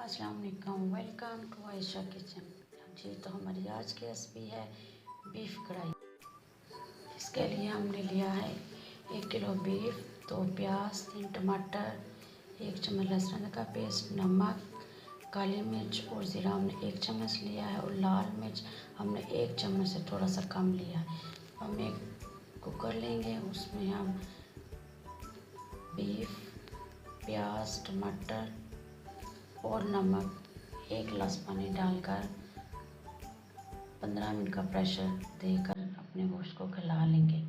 अस्सलाम वालेकुम, welcome to Ayesha kitchen. जी तो हमारी आज की रेसिपी है बीफ कढ़ाई। इसके लिए हमने लिया है 1 किलो बीफ, 2 प्याज, 3 टमाटर, 1 चम्मच लहसुन का पेस्ट, नमक, काली मिर्च और ज़ीरा हमने 1 चम्मच लिया है और लाल मिर्च हमने 1 चम्मच से थोड़ा सा कम लिया है। हम एक कुकर लेंगे, उसमें हम बीफ, प्याज, टमाटर और नमक 1 गिलास पानी डालकर 15 मिनट का प्रेशर देकर अपने गोश्त को गला लेंगे।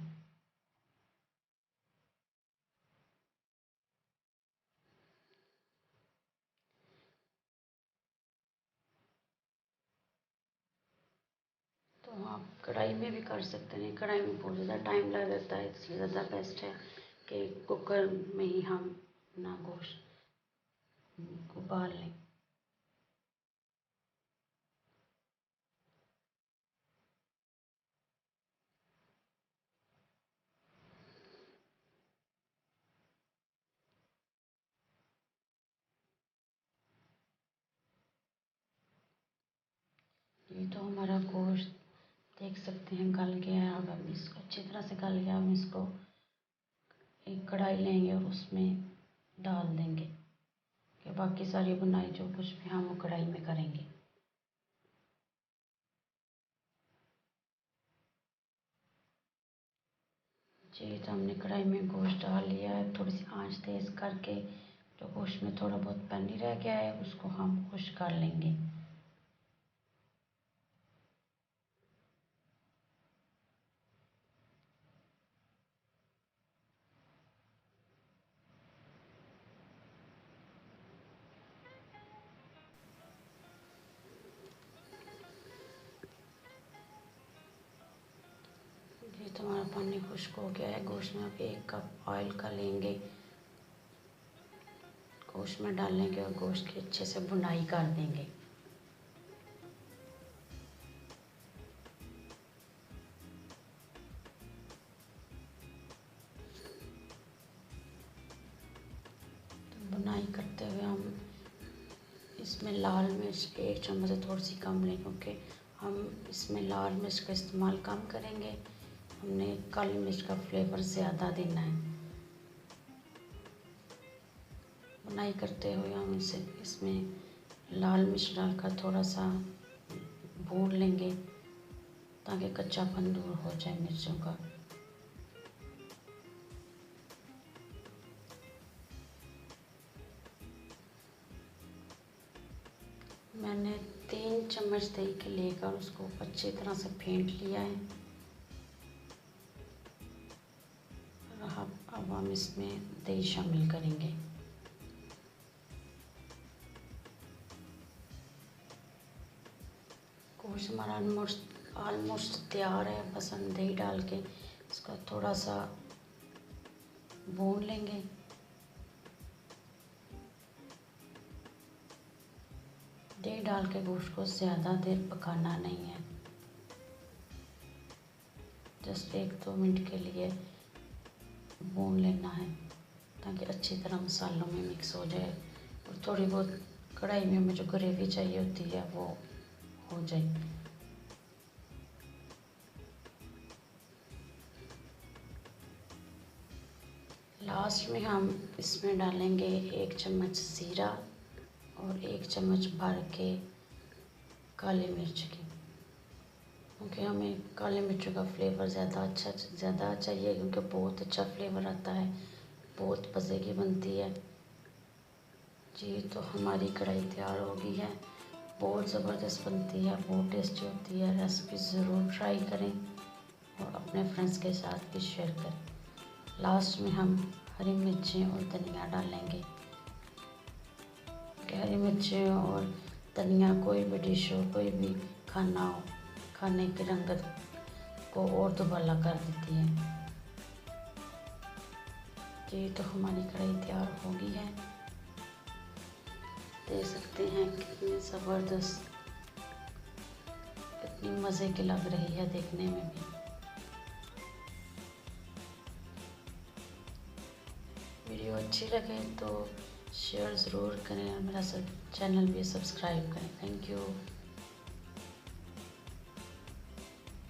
तो आप कढ़ाई में भी कर सकते हैं, कढ़ाई में बहुत ज़्यादा टाइम लग जाता है, इसलिए ज़्यादा बेस्ट है कि कुकर में ही हम अपना गोश्त को उबाल लें। ये तो हमारा गोश्त देख सकते हैं गल गया है। अब हम इसको अच्छी तरह से गल गया, हम इसको एक कढ़ाई लेंगे और उसमें डाल देंगे कि बाकी सारी बुनाई जो कुछ भी हम वो कढ़ाई में करेंगे। जी तो हमने कढ़ाई में गोश्त डाल लिया है। थोड़ी सी आंच तेज़ करके जो गोश्त में थोड़ा बहुत पानी रह गया है उसको हम खुश्क कर लेंगे। ये तो हमारा पानी खुश्क हो गया है। गोश्त में अब 1 कप ऑयल का लेंगे, गोश्त में डालेंगे और गोश्त की अच्छे से भुनाई कर देंगे। तो भुनाई करते हुए हम इसमें लाल मिर्च 1 चम्मच से थोड़ी सी कम लें, क्योंकि हम इसमें लाल मिर्च का इस्तेमाल कम करेंगे। हमने काली मिर्च का फ्लेवर ज़्यादा देना है। भुनाई करते हुए हम इसे इसमें लाल मिर्च डालकर थोड़ा सा भून लेंगे ताकि कच्चापन दूर हो जाए मिर्चों का। मैंने 3 चम्मच दही के लेकर उसको अच्छी तरह से फेंट लिया है। अब हम इसमें दही शामिल करेंगे। गोश्त हमारा ऑलमोस्ट तैयार है। बस हम दही डाल के इसका थोड़ा सा भून लेंगे। दही डाल के गोश्त को ज़्यादा देर पकाना नहीं है, जस्ट 1-2 मिनट के लिए भून लेना है ताकि अच्छी तरह मसालों में मिक्स हो जाए और थोड़ी बहुत कढ़ाई में हमें जो ग्रेवी चाहिए होती है वो हो जाए। लास्ट में हम इसमें डालेंगे 1 चम्मच ज़ीरा और 1 चम्मच भर के काली मिर्च की, क्योंकि हमें काली मिर्च का फ्लेवर ज़्यादा चाहिए, क्योंकि बहुत अच्छा फ्लेवर आता है, बहुत मज़े की बनती है। जी तो हमारी कढ़ाई तैयार हो गई है। बहुत ज़बरदस्त बनती है, बहुत टेस्टी होती है। रेसिपी ज़रूर ट्राई करें और अपने फ्रेंड्स के साथ भी शेयर करें। लास्ट में हम हरी मिर्चें और धनिया डालेंगे। हरी मिर्चें और धनिया कोई भी डिश हो, कोई भी खाना हो, खाने की रंगत को और दुबाला कर देती है। जी तो हमारी कढ़ाई तैयार हो गई है। देख सकते हैं कितनी ज़बरदस्त, कितनी मज़े की लग रही है देखने में भी। वीडियो अच्छी लगे तो शेयर ज़रूर करें और मेरा सब चैनल भी सब्सक्राइब करें। Thank you.